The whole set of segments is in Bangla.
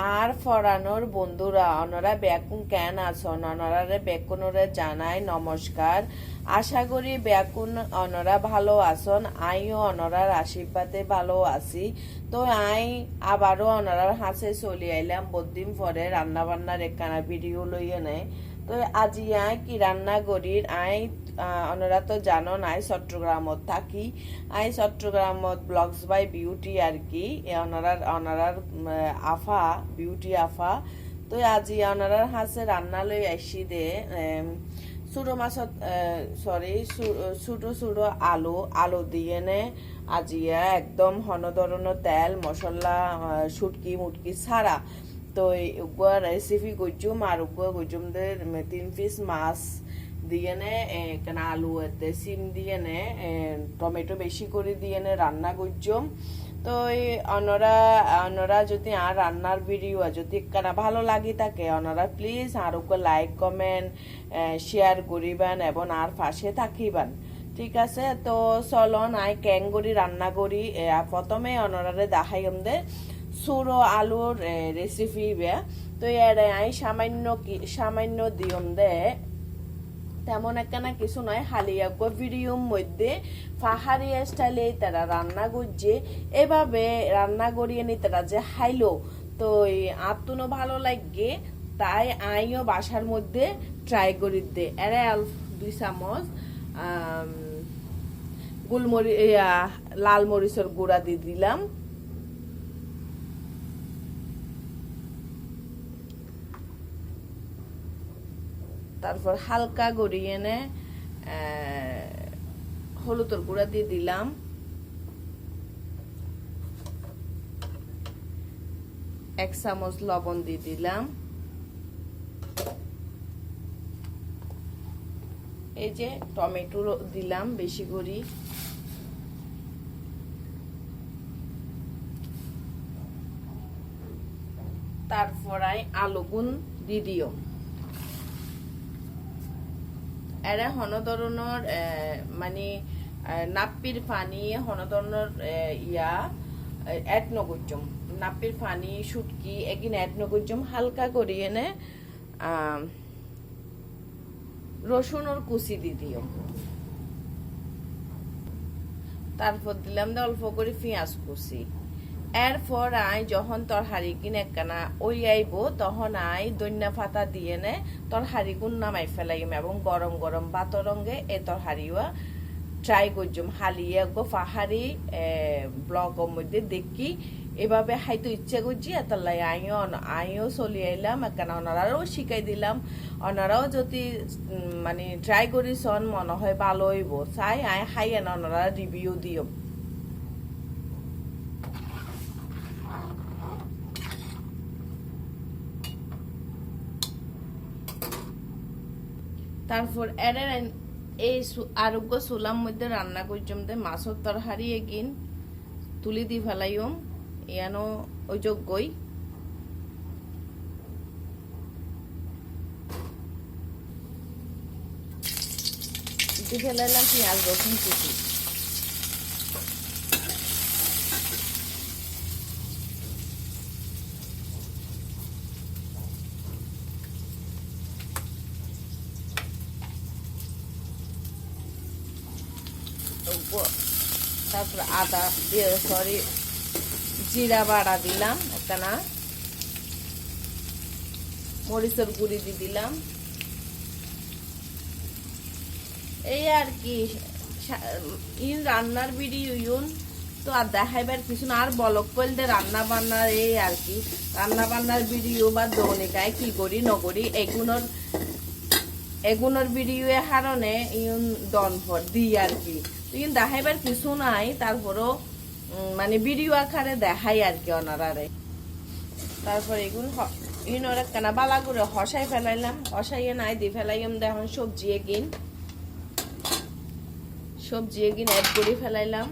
আর ফরানোর বন্ধুরা অনরা ব্যাকুন কেন আছেন অনরারে বেকুনরে জানাই নমস্কার। আশা করি ব্যাকুন অনরা ভালো আছেন, আইও অনরার আশীর্বাদে ভালো আছি। তো আই আবারও অনরার হাসে চলি আইলাম বহুদিন পরে রান্না বান্নার একখানা ভিডিও লইয়ে নেয়। তো আজি আই কি রান্না করির আই অনরা তো জানো নাই চট্টগ্রামত থাকি। আই চট্টগ্রামত ব্লগস বাই বিউটি আর কি অনারার আফা বিউটি আফা। তো আজি অনারার হাসে রান্না লই আইসি দে ছোটো মাছত সরি ছোটো আলু আলু দিয়ে নে আজিয়া একদম হন ধরনের তেল মশলা শুটকি মুটকি ছাড়া। তো উগুয়া রেসিপি করছুম আর উগুয়া করছুম দে 3 পিস মাছ দিয়ে নে কেনা আলু এতে সিম দিয়ে নে টমেটো বেশি করে দিয়ে নে রান্না করছুম। তো অনরা যদি আর রান্নার ভিডিও যদি কেনা ভালো লাগি থাকে অনরা প্লিজ আর লাইক কমেন্ট শেয়ার করিবেন এবং আর পাশে থাকিবেন, ঠিক আছে? তো চলন আই ক্যাঙ্গুরি রান্না করি। প্রথমে অনরারে দেখাইম দে সুরো আলুর রেসিপি বে। তো এর আই সামান্য দিয়ম দে তেমন একখানা কিছু নয়, হালিয়া ভিডিওর মধ্যে পাহাড়ি স্টাইলে তারা রান্না করছে, এভাবে রান্না করিয়ে নি তারা যে হাইলো। তো আত্মনো ভালো লাগে তাই আইও বাসার মধ্যে ট্রাই করি দে। এরা 2 চামচ লাল মরিচের গুঁড়া দিয়ে দিলাম। তারপর হালকা গড়িয়ে এনে হলুদের গুঁড়া দিয়ে দিলাম। এক চামচ লবণ দিয়ে দিলাম। এই যে টমেটো দিলাম বেশি করে। তারপর আলুগুন দিয়ে দিও। এরা হন ধরনের মানে নাপ্পির পানি হন ধরনের ইয়া এড নগরজম নাপ্পির পানি শুটকি এগিন এড নগরজম হালকা করিয়ে নে রসুনের কুচি দি দিও। তারপর দিলাম দে অল্প করে পেঁয়াজ কুচি। এরপর আই যখন তরহারি কিন একখানা ওই আইব তখন আই দইনা পাতা দিয়ে নে তরহারি গুণ নামাই ফেলাইম এবং গরম গরম ভাতের রঙে এ তরহারিও ট্রাই করছুম। হালিয়া গো পাহাড়ি ব্লগের মধ্যে দেখি এভাবে হাইতো ইচ্ছা করছি এতালাই আইও চলি আইলাম একখানা ওনারাও শিখাই দিলাম। ওনারাও যদি মানে ট্রাই করিছন মনে হয় ভালো হইব চাই আই হাই এনা ওনারা রিভিউ দিও। তারপর এর এই আরোগ্য চুলার মধ্যে রান্না করছম দে মাছের তরহারি এগিন তুলি দি ফেলাইম ইয়ানো ওই যোগ্যই। দি ফেলাইলাম পেঁয়াজ রসুন কুচি। তারপর আদা দিয়ে সরি জিরা বাড়া দিলাম একখানা, মরিচের গুঁড়ি দিয়ে দিলাম। এই আর কি রান্নার ভিডিও ইউন তো আর দেখাইবার কিছু না। আর বলক করলে রান্না বান্নার এই আর কি রান্না বান্নার ভিডিও বা দৈনিকায় কি করি নকরি এগুনোর ভিডিও এর কারণে ইউন দন ভর দিই আর কি। কিন্তু দেখাইবার কিছু নাই, তারপরও মানে ভিডিও আকারে দেখাই আর কি ওনারারে। তারপর এগুলো ইউনোর কেনা বালা করে হসাই ফেলাইলাম, হসাইয়ে নাই দিয়ে ফেলাইম দেখুন সবজি এগিন অ্যাড করে ফেলাইলাম।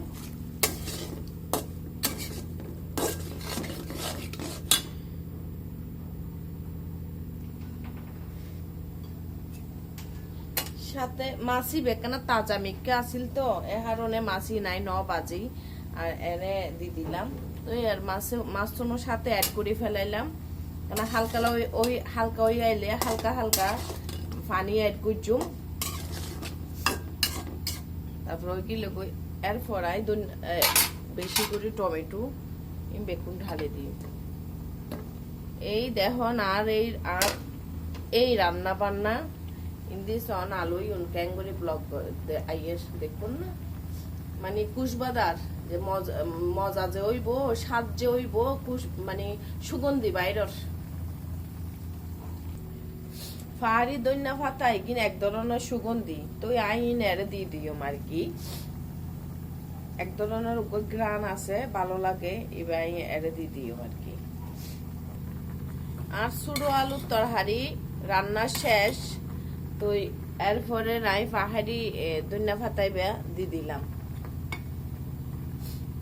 সাথে মাছি বেকানা তাজা মিক্কা আসিল তো এ কারণে মাছি নাই 9 বাজে আর এনে দি দিলাম। তো আর মাছ সাথে অ্যাড করে ফেলাইলাম। কারণ হালকা ওই হালকা ওই আইলে হালকা হালকা পানি অ্যাড করছুম, তারপর ওই কিলো এর ফরাই বেশি করে টমেটো বেগুন ঢালে দিই। এই দেখুন আর এই রান্না বান্না ইন্দি সন আলুই ক্যাঙ্গুরি ব্লগ আইয়ের দেখুন না, মানে কুশবাদার যে মজা যে হইব, স্বাদ যে হইব, মানে সুগন্ধি বাইরের ফাহারি দৈন্যা ফাতাই কিনা এক ধরনের সুগন্ধি, তো আইন এর দিয়ে দিও আর কি, এক ধরনের গ্রান আছে ভালো লাগে, এবার এর দিয়ে দিও আর কি। আর ছোটো আলুর তরকারি রান্না শেষ, তো এরপরে নাই পাহাড়ি ধনিয়া পাতাই দিয়ে দিলাম।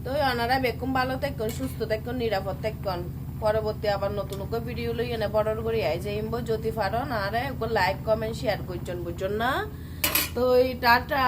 তো ওনারা বেকুম ভালো থাকুন, সুস্থ থাকুন, নিরাপদ থাকুন। পরবর্তী আবার নতুন ভিডিও লই এনে বড় করে আই যাইব যদি পারন, আর লাইক কমেন্ট শেয়ার করছেন বুঝছেন না। তো টাটা।